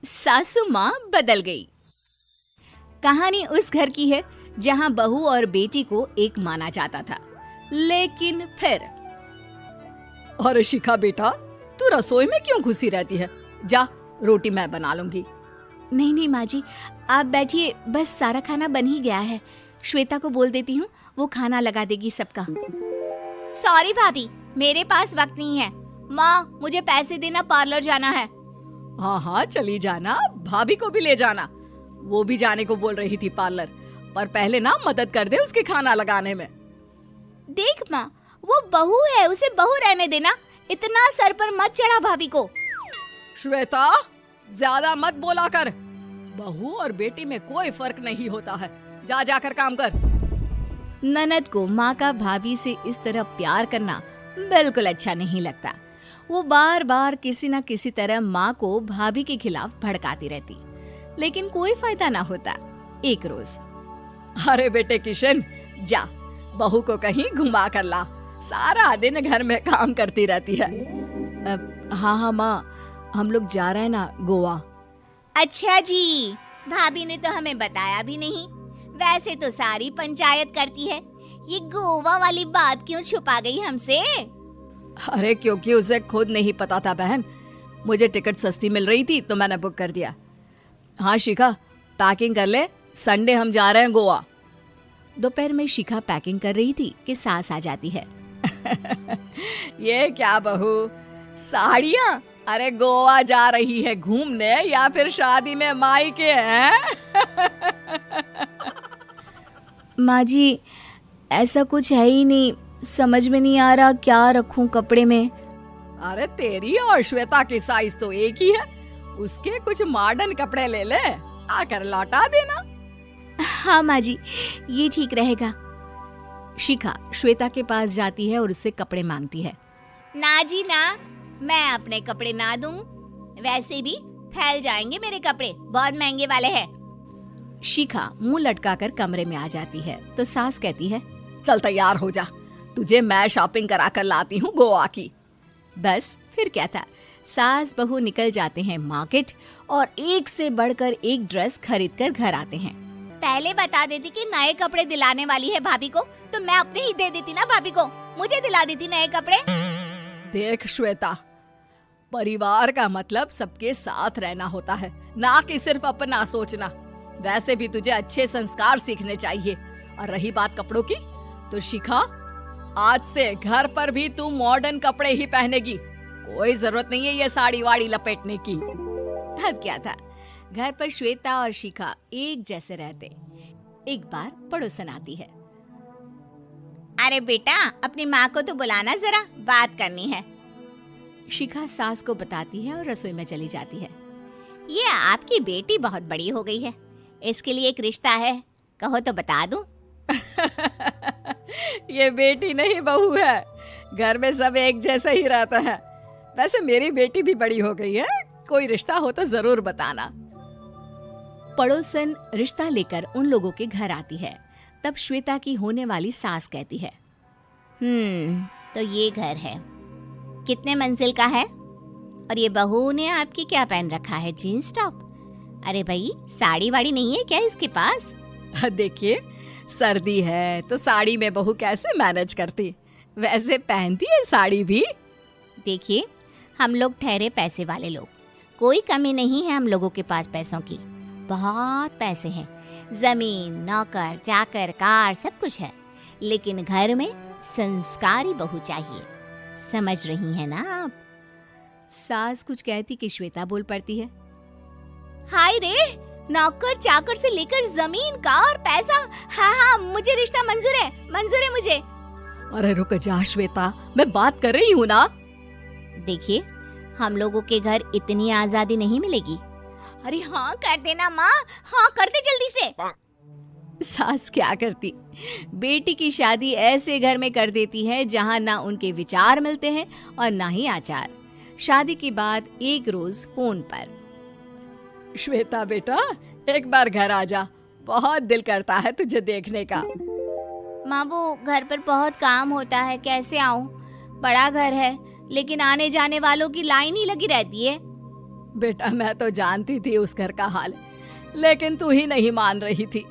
सासू माँ बदल गई। कहानी उस घर की है जहाँ बहू और बेटी को एक माना जाता था, लेकिन फिर अरे शिखा बेटा, तू रसोई में क्यों घुसी रहती है? जा, रोटी मैं बना लूंगी। नहीं नहीं माँ जी, आप बैठिए, बस सारा खाना बन ही गया है। श्वेता को बोल देती हूँ, वो खाना लगा देगी सबका। सॉरी भाभी, मेरे पास वक्त नहीं है। माँ, मुझे पैसे देना, पार्लर जाना है। हाँ हाँ चली जाना, भाभी को भी ले जाना। वो भी जाने को बोल रही थी पार्लर, पर पहले ना मदद कर दे उसके खाना लगाने में। देख माँ, वो बहू है, उसे बहू रहने देना, इतना सर पर मत चढ़ा भाभी को। श्वेता, ज्यादा मत बोला कर। बहू और बेटी में कोई फर्क नहीं होता है। जा जाकर काम कर। ननद को माँ का भाभी से इस तरह प्यार करना बिल्कुल अच्छा नहीं लगता। वो बार बार किसी न किसी तरह माँ को भाभी के खिलाफ भड़काती रहती, लेकिन कोई फायदा ना होता। एक रोज, अरे बेटे किशन, जा बहू को कहीं घुमा कर ला, सारा दिन घर में काम करती रहती है। हाँ हाँ माँ, हम लोग जा रहे हैं ना गोवा। अच्छा जी, भाभी ने तो हमें बताया भी नहीं। वैसे तो सारी पंचायत करती है, ये गोवा वाली बात क्यों छुपा गई हमसे? अरे क्योंकि उसे खुद नहीं पता था बहन। मुझे टिकट सस्ती मिल रही थी तो मैंने बुक कर दिया। हाँ शिखा, पैकिंग कर ले, संडे हम जा रहे हैं गोवा। दोपहर में शिखा पैकिंग कर रही थी कि सास आ जाती है। ये क्या बहू, साड़ियाँ? अरे गोवा जा रही है घूमने या फिर शादी में मायके हैं? माँ जी, ऐसा कुछ है ही नहीं, समझ में नहीं आ रहा क्या रखूं कपड़े में। अरे तेरी और श्वेता की साइज तो एक ही है, उसके कुछ मॉडर्न कपड़े ले ले, आकर लौटा देना। हाँ माँ जी, ये ठीक रहेगा। शिखा श्वेता के पास जाती है और उससे कपड़े मांगती है। ना जी ना, मैं अपने कपड़े ना दूं, वैसे भी फैल जाएंगे मेरे कपड़े, बहुत महंगे वाले हैं। शिखा मुंह लटकाकर कमरे में आ जाती है तो सास कहती है, चल तैयार हो जा, तुझे मैं शॉपिंग करा कर लाती हूँ गोवा की। बस फिर क्या था, सास बहू निकल जाते हैं मार्केट और एक से बढ़कर एक ड्रेस खरीद कर घर आते हैं। पहले बता देती कि नए कपड़े दिलाने वाली है भाभी को, तो मैं अपने ही दे देती ना भाभी को, मुझे दिला देती नए कपड़े। देख श्वेता, परिवार का मतलब सबके साथ रहना होता है, ना कि सिर्फ अपना सोचना। वैसे भी तुझे अच्छे संस्कार सीखने चाहिए। और रही बात कपड़ों की, तो शिखा, आज से घर पर भी तू मॉडर्न कपड़े ही पहनेगी। कोई जरूरत नहीं है ये साड़ी वाड़ी लपेटने की। अब क्या था, घर पर श्वेता और शिखा एक जैसे रहते। एक बार पड़ोसन आती है। अरे बेटा, अपनी माँ को तो बुलाना, जरा बात करनी है। शिखा सास को बताती है और रसोई में चली जाती है। ये आपकी बेटी बहुत बड़ी हो गई है, इसके लिए एक रिश्ता है, कहो तो बता दूं। ये बेटी नहीं बहू है, घर में सब एक जैसा ही रहता है। वैसे मेरी बेटी भी बड़ी हो गई है, कोई रिश्ता हो तो जरूर बताना। पड़ोसन रिश्ता लेकर उन लोगों के घर आती है। तब श्वेता की होने वाली सास कहती है, तो ये घर है, कितने मंजिल का है? और ये बहू ने आपकी क्या पहन रखा है, जीन्स टॉप? अरे भाई, साड़ी वाड़ी नहीं है क्या इसके पास? देखिए, सर्दी है तो साड़ी में बहू कैसे मैनेज करती, वैसे पहनती है साड़ी भी। देखिए, हम लोग ठहरे पैसे वाले लोग, कोई कमी नहीं है हम लोगों के पास पैसों की, बहुत पैसे हैं, जमीन, नौकर चाकर, कार, सब कुछ है, लेकिन घर में संस्कारी बहू चाहिए, समझ रही हैं ना आप? सास कुछ कहती कि श्वेता बोल पड़ती है, हाय रे, नौकर चाकर से लेकर जमीन, कार, पैसा, हाँ, मुझे रिश्ता मंजूर है मुझे। अरे रुक जा श्वेता, मैं बात कर रही हूँ ना। देखिए, हम लोगों के घर इतनी आजादी नहीं मिलेगी। अरे हाँ कर देना माँ, हाँ कर दे जल्दी से। सास क्या करती, बेटी की शादी ऐसे घर में कर देती है जहाँ ना उनके विचार मिलते हैं और ना ही आचार। शादी के बाद एक रोज फोन पर, श्वेता बेटा, एक बार घर आ जा, बहुत दिल करता है तुझे देखने का। माँ, वो घर पर बहुत काम होता है, कैसे आऊँ? बड़ा घर है, लेकिन आने जाने वालों की लाइन ही लगी रहती है। बेटा मैं तो जानती थी उस घर का हाल, लेकिन तू ही नहीं मान रही थी।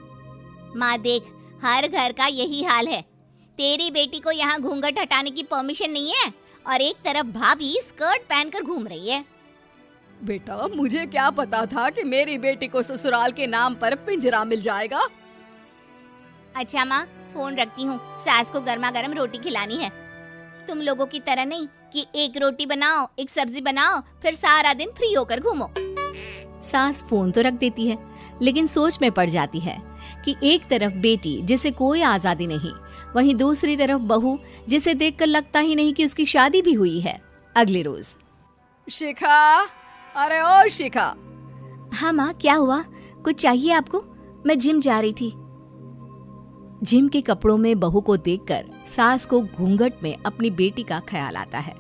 माँ देख, हर घर का यही हाल है। तेरी बेटी को यहाँ घूंघट हटाने की परमिशन नहीं है और एक तरफ भाभी स्कर्ट पहनकर घूम रही है। बेटा मुझे क्या पता था कि मेरी बेटी को ससुराल के नाम पर पिंजरा मिल जाएगा। अच्छा माँ, फोन रखती हूँ, सास को गर्मा गर्म रोटी खिलानी है। तुम लोगों की तरह नहीं कि एक रोटी बनाओ, एक सब्जी बनाओ, फिर सारा दिन फ्री होकर घूमो। सास फोन तो रख देती है, लेकिन सोच में पड़ जाती है कि एक तरफ बेटी जिसे कोई आजादी नहीं, वहीं दूसरी तरफ बहू जिसे देखकर लगता ही नहीं कि उसकी शादी भी हुई है। अगले रोज। शिखा, अरे ओ शिखा। हाँ माँ, क्या हुआ? कुछ चाहिए आपको? मैं जिम जा रही थी। जिम के कपड़ों में बहू को देखकर सास को घूंघट में अपनी बेटी का ख्याल आता है।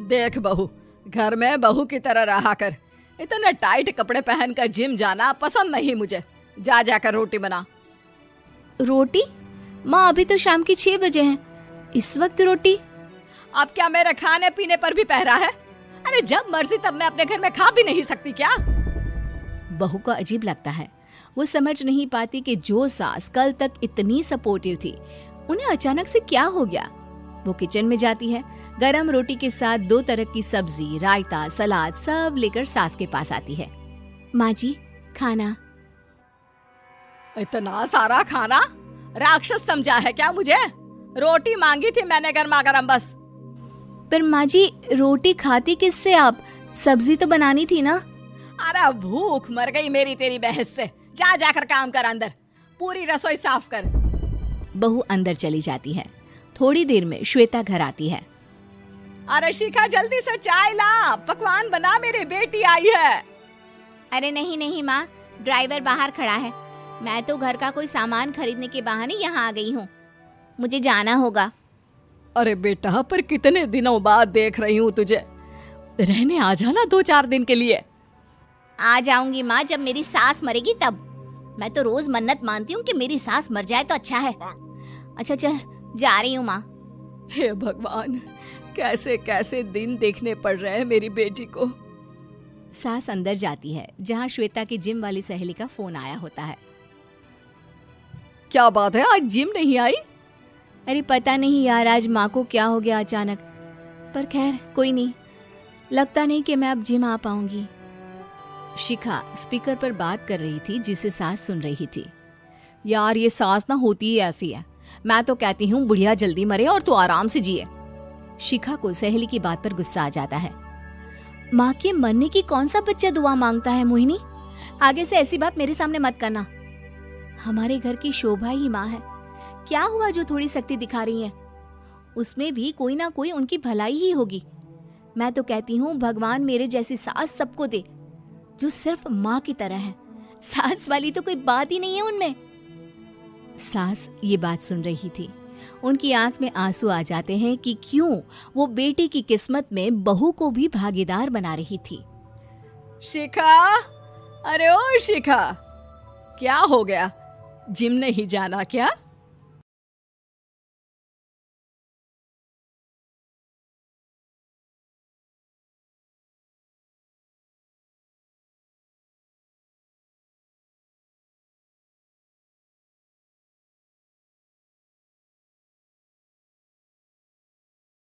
देख बहू, घर में बहू की तरह रहा कर। इतने टाइट कपड़े पहनकर जिम जाना पसंद नहीं मुझे। जा जाकर रोटी बना। रोटी? माँ अभी तो शाम की 6 बजे हैं, इस वक्त रोटी? अब क्या मेरे खाने पीने पर भी पहरा है? अरे जब मर्जी तब मैं अपने घर में खा भी नहीं सकती क्या? बहू को अजीब लगता है। वो समझ नहीं पाती कि जो सास कल तक इतनी सपोर्टिव थी, उन्हें अचानक से क्या हो गया। वो किचन में जाती है, गरम रोटी के साथ 2 तरह की सब्जी, रायता, सलाद सब लेकर सास के पास आती है। माँ जी, खाना। इतना सारा खाना? राक्षस समझा है क्या मुझे? रोटी मांगी थी मैंने गर्मा गर्म बस। पर माँ जी, रोटी खाती किससे आप? सब्जी तो बनानी थी ना। अरे भूख मर गई मेरी तेरी बहस से। जा जाकर काम कर, अंदर पूरी रसोई साफ कर। बहू अंदर चली जाती है। थोड़ी देर में श्वेता घर आती है। अरे शिखा, जल्दी से चाय ला, पकवान बना, मेरी बेटी आई है। अरे नहीं नहीं माँ, ड्राइवर बाहर खड़ा है। मैं तो घर का कोई सामान खरीदने के बहाने यहाँ आ गई हूँ, मुझे जाना होगा। अरे बेटा, पर कितने दिनों बाद देख रही हूँ तुझे, रहने आ जाना 2-4 दिन के लिए। आ जाऊंगी माँ, जब मेरी सास मरेगी तब। मैं तो रोज मन्नत मानती हूँ कि मेरी सास मर जाए तो अच्छा है। अच्छा चल, जा रही हूँ माँ। हे भगवान, कैसे कैसे दिन देखने पड़ रहे हैं मेरी बेटी को। सास अंदर जाती है, जहाँ श्वेता की जिम वाली सहेली का फोन आया होता है। क्या बात है, आज जिम नहीं आई? अरे पता नहीं यार, आज माँ को क्या हो गया अचानक। पर खैर कोई नहीं, लगता नहीं कि मैं अब जिम आ पाऊंगी। शिखा स्पीकर पर बात कर रही थी, जिसे सास सुन रही थी। यार ये सास ना होती ही ऐसी है। मैं तो कहती हूँ बुढ़िया जल्दी मरे और तू आराम से जिए। शिखा को सहेली की बात पर गुस्सा आ जाता है। माँ के मरने की कौन सा बच्चा दुआ मांगता है मोहिनी? आगे से ऐसी बात मेरे सामने मत करना। हमारे घर की शोभा ही माँ है। क्या हुआ जो थोड़ी सख्ती दिखा रही है? उसमें भी कोई ना कोई उनकी भलाई ही होगी। मैं तो कहती हूँ भगवान मेरे जैसी सास सबको दे, जो सिर्फ माँ की तरह है। सास वाली तो कोई बात ही नहीं है उनमें। सास ये बात सुन रही थी। उनकी आंख में आंसू आ जाते हैं कि क्यों वो बेटी की किस्मत में बहू को भी भागीदार बना रही थी। शिखा, अरे ओ शिखा, क्या हो गया? जिम नहीं जाना क्या?